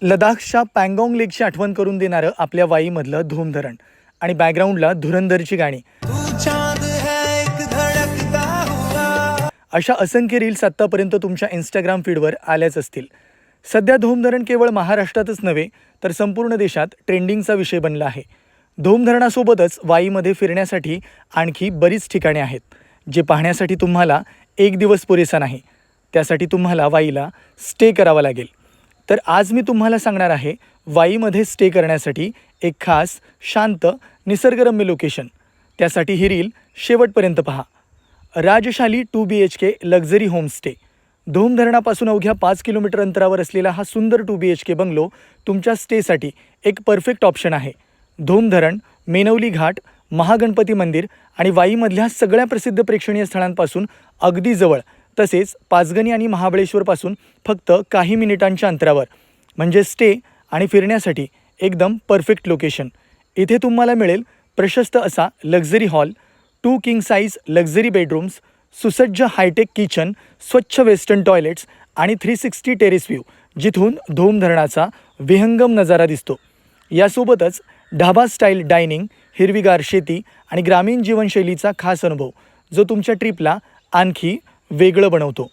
लडाखच्या पँगॉंग लेकची आठवण करून देणारं आपल्या वाईमधलं धूम धरण आणि बॅकग्राऊंडला धुरंधरची गाणी, अशा असंख्य रील्स आत्तापर्यंत तुमच्या इंस्टाग्राम फीडवर आल्याच असतील. सध्या धूम धरण केवळ महाराष्ट्रातच नव्हे तर संपूर्ण देशात ट्रेंडिंगचा विषय बनला आहे. धूम धरणासोबतच वाईमध्ये फिरण्यासाठी आणखी बरीच ठिकाणे आहेत, जे पाहण्यासाठी तुम्हाला एक दिवस पुरेसा नाही. त्यासाठी तुम्हाला वाईला स्टे करावा लागेल. तर आज मी तुम्हाला सांगणार आहे वाईमध्ये स्टे करण्यासाठी एक खास शांत निसर्गरम्य लोकेशन. त्यासाठी ही रील शेवटपर्यंत पहा. राजशाली 2 BHK लक्झरी होमस्टे. धूम धरणापासून अवघ्या 5 किलोमीटर अंतरावर असलेला हा सुंदर 2 BHK बंगलो तुमच्या स्टेसाठी एक परफेक्ट ऑप्शन आहे. धूम धरण, मेनवली घाट, महागणपती मंदिर आणि वाईमधल्या सगळ्या प्रसिद्ध प्रेक्षणीय स्थळांपासून अगदी जवळ, तसेच पाचगणी आणि महाबळेश्वरपासून फक्त काही मिनिटांच्या अंतरावर, म्हणजे स्टे आणि फिरण्यासाठी एकदम परफेक्ट लोकेशन. इथे तुम्हाला मिळेल प्रशस्त असा luxury hall, 2 king size luxury bedrooms, सुसज्ज हायटेक किचन, स्वच्छ वेस्टर्न टॉयलेट्स आणि 360 टेरेस व्ह्यू, जिथून धूम धरणाचा विहंगम नजारा दिसतो. यासोबतच ढाबा स्टाईल डायनिंग, हिरवीगार शेती आणि ग्रामीण जीवनशैलीचा खास अनुभव, जो तुमच्या ट्रिपला आणखी वेगळं बनवतो.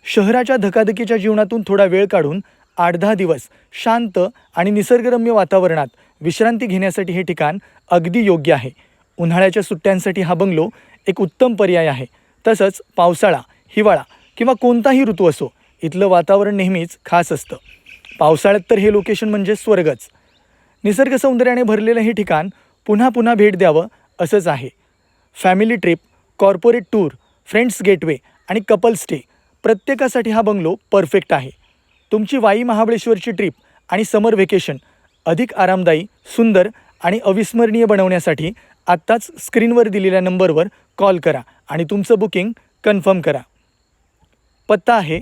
शहराच्या धकाधकीच्या जीवनातून थोडा वेळ काढून 8-10 दिवस शांत आणि निसर्गरम्य वातावरणात विश्रांती घेण्यासाठी हे ठिकाण अगदी योग्य आहे. उन्हाळ्याच्या सुट्ट्यांसाठी हा बंगलो एक उत्तम पर्याय आहे. तसंच पावसाळा, हिवाळा किंवा कोणताही ऋतू असो, इथलं वातावरण नेहमीच खास असतं. पावसाळ्यात तर हे लोकेशन म्हणजे स्वर्गच. निसर्ग सौंदर्याने भरलेलं हे ठिकाण पुन्हा पुन्हा भेट द्यावं असंच आहे. Family trip, corporate tour, friends gateway आणि कपल स्टे, प्रत्येकासाठी हा बंगलो परफेक्ट आहे. तुमची वाई महाबळेश्वरची ट्रिप आणि समर व्हेकेशन अधिक आरामदायी, सुंदर आणि अविस्मरणीय बनवण्यासाठी आत्ताच स्क्रीनवर दिलेल्या नंबरवर कॉल करा आणि तुमचं बुकिंग कन्फर्म करा. पत्ता आहे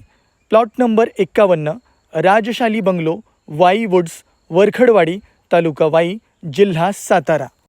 plot number 51, Rajshali bungalow, Wai woods, Varkhadwadi, taluka Wai, जिल्हा सातारा.